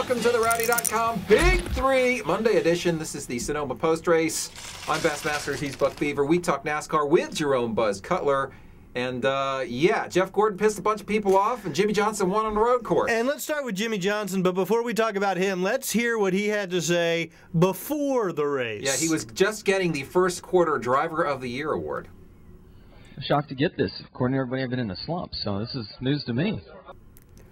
Welcome to the Rowdy.com Big 3 Monday edition. This is the Sonoma Post Race. I'm Bassmasters, he's Buck Beaver. We talk NASCAR with Jerome Buzz Cutler. And, yeah, Jeff Gordon pissed a bunch of people off, and Jimmie Johnson won on the road course. And let's start with Jimmie Johnson, but before we talk about him, let's hear what he had to say before the race. Yeah, he was just getting the first quarter Driver of the Year award. I'm shocked to get this. According to everybody, I've been in a slump, so this is news to me.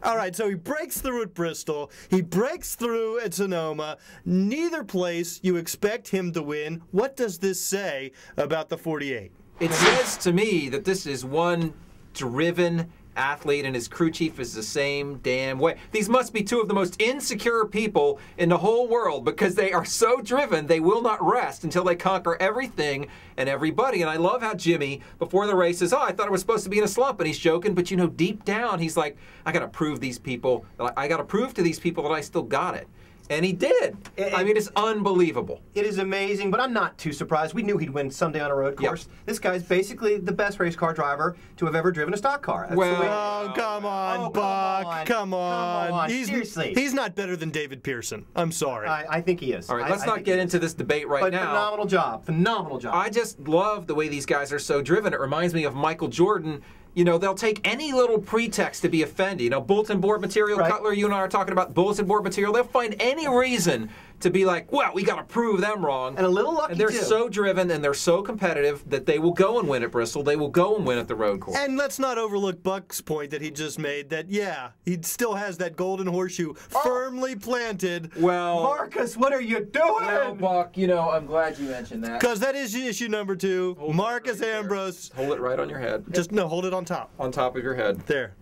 All right, so he breaks through at Bristol. He breaks through at Sonoma. Neither place you expect him to win. What does this say about the 48? It says to me that this is one driven athlete, and his crew chief is the same damn way. These must be two of the most insecure people in the whole world because they are so driven they will not rest until they conquer everything and everybody. And I love how Jimmie, before the race, says, oh, I thought I was supposed to be in a slump. And he's joking, but you know, deep down, he's like, I got to prove these people, I got to prove to these people that I still got it. And he did. I mean, it's unbelievable. It is amazing, but I'm not too surprised. We knew he'd win someday on a road course. Yep. This guy's basically the best race car driver to have ever driven a stock car. That's well, come on, Buck. Come on. Seriously. He's not better than David Pearson. I'm sorry. I think he is. All right, let's not get into this debate right now. Phenomenal job. Phenomenal job. I just love the way these guys are so driven. It reminds me of Michael Jordan. You know, they'll take any little pretext to be offended. You know, bulletin board material, right. Cutler, you and I are talking about bulletin board material. They'll find any reason to be like, well, we got to prove them wrong. And a little lucky, and they're so driven and they're so competitive that they will go and win at Bristol. They will go and win at the road course. And let's not overlook Buck's point that he just made that, yeah, he still has that golden horseshoe firmly planted. Well, Marcus, what are you doing? Well, Buck, you know, I'm glad you mentioned that. Because that is issue number 2. Marcus Ambrose. Hold it right on your head. Just, no, hold it on top. On top of your head. There.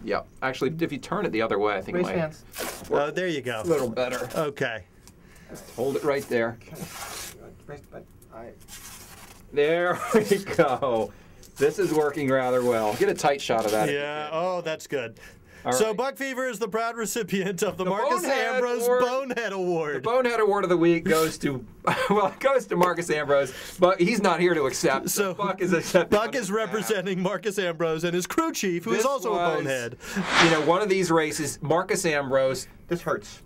Yeah. Actually, if you turn it the other way, I think it might. Hands. Oh, there you go. A little better. Okay. Just hold it right there. Okay. There we go. This is working rather well. Get a tight shot of that. Yeah. Oh, that's good. All so right. Buck Fever is the proud recipient of the Marcus Ambrose Bonehead Award. The Bonehead Award of the week goes to, well, it goes to Marcus Ambrose, but he's not here to accept. So Buck is accepting. Buck is representing Marcus Ambrose and his crew chief, who is also a bonehead. You know, one of these races, Marcus Ambrose. This hurts.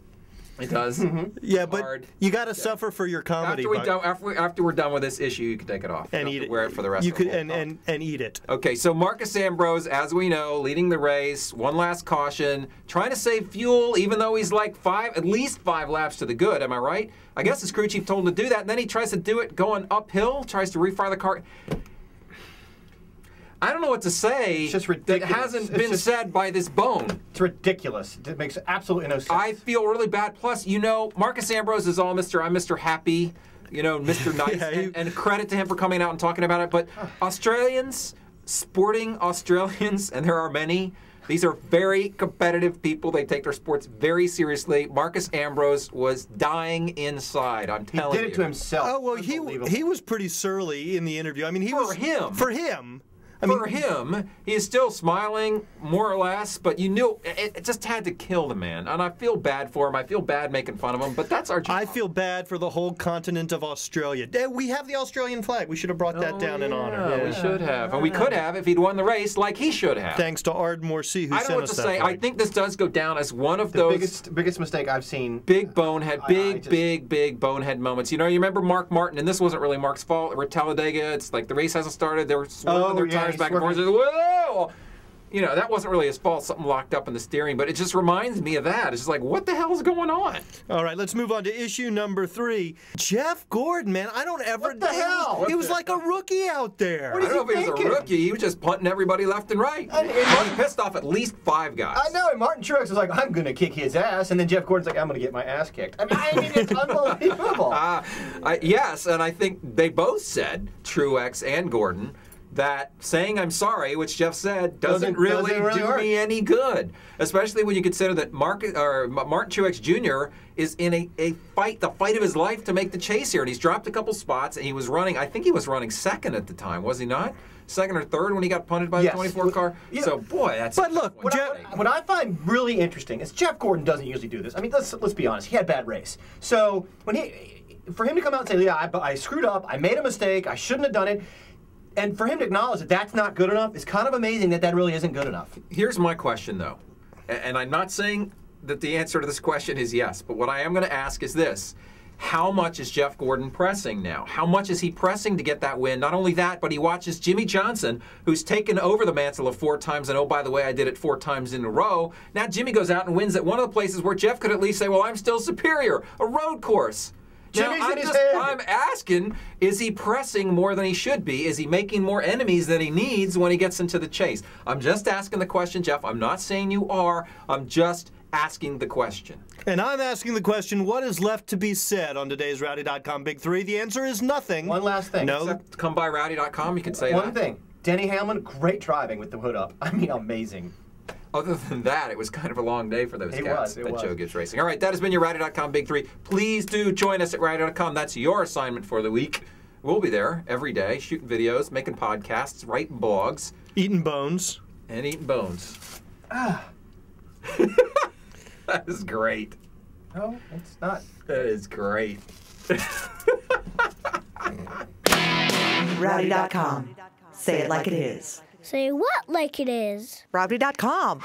It does. Mm-hmm. Yeah, but you got to suffer for your comedy. After we're done with this issue, you can take it off. And eat it. Wear it for the rest of the and eat it. Okay, so Marcus Ambrose, as we know, leading the race, one last caution, trying to save fuel, even though he's like at least 5 laps to the good. Am I right? I guess his crew chief told him to do that, and then he tries to do it going uphill, tries to refire the car. I don't know what to say. It's just ridiculous. That hasn't been said by this bone. It's ridiculous. It makes absolutely no sense. I feel really bad. Plus, you know, Marcus Ambrose is all I'm Mr. Happy, you know, Mr. Nice, Yeah, and credit to him for coming out and talking about it. But Australians, sporting Australians, and there are many, these are very competitive people. They take their sports very seriously. Marcus Ambrose was dying inside. I'm telling you. He did it to himself. Oh well, he was pretty surly in the interview. I mean, for him. For him, he is still smiling, more or less, but you knew it just had to kill the man. And I feel bad for him. I feel bad making fun of him, but that's our job. I feel bad for the whole continent of Australia. We have the Australian flag. We should have brought that down in honor. Yeah, we should have. And we could have if he'd won the race like he should have. Thanks to Ardmore C, who sent us that. I don't know what to say. I think this does go down as one of those biggest mistake I've seen. Big bonehead, big bonehead moments. You know, you remember Mark Martin, and this wasn't really Mark's fault. We're at Talladega. It's like the race hasn't started. They were swerving their tires back and forth. Whoa! You know, that wasn't really his fault, something locked up in the steering, but it just reminds me of that. It's just like, what the hell is going on? All right, let's move on to issue number 3. Jeff Gordon, man, I don't ever... What the hell? He was like a rookie out there. I don't know if he was a rookie. He was just punting everybody left and right. And he pissed off at least 5 guys. I know, and Martin Truex was like, I'm going to kick his ass, and then Jeff Gordon's like, I'm going to get my ass kicked. I mean it's unbelievable. Yes, and I think they both said, Truex and Gordon, that saying I'm sorry, which Jeff said, doesn't really do me any good. Especially when you consider that Martin Truex Jr. is in a fight, the fight of his life to make the chase here. And he's dropped a couple spots, and he was running, I think he was running second at the time, was he not? Second or third when he got punted by the 24 car? So, boy, that's... But look, what I find really interesting is Jeff Gordon doesn't usually do this. I mean, let's be honest. He had a bad race. So, for him to come out and say, yeah, I screwed up, I made a mistake, I shouldn't have done it, and for him to acknowledge that that's not good enough, it's kind of amazing that that really isn't good enough. Here's my question, though, and I'm not saying that the answer to this question is yes. But what I am going to ask is this. How much is Jeff Gordon pressing now? How much is he pressing to get that win? Not only that, but he watches Jimmie Johnson, who's taken over the mantle of 4 times, and oh, by the way, I did it 4 times in a row. Now Jimmie goes out and wins at one of the places where Jeff could at least say, well, I'm still superior, a road course. Jimmy's now, in his head. I'm asking, is he pressing more than he should be? Is he making more enemies than he needs when he gets into the chase? I'm just asking the question, Jeff. I'm not saying you are. I'm just asking the question. And I'm asking the question, what is left to be said on today's Rowdy.com Big Three? The answer is nothing. One last thing. No. Except come by Rowdy.com, you could say One that. thing. Denny Hamlin, great driving with the hood up. I mean, amazing. Other than that, it was kind of a long day for those cats It at was. Joe Gibbs Racing. All right, that has been your Rowdy.com Big Three. Please do join us at Rowdy.com. That's your assignment for the week. We'll be there every day, shooting videos, making podcasts, writing blogs. Eating bones. And eating bones. That is great. No, it's not. That is great. Rowdy.com. Say it like it is. Say what like it is? Rowdy.com.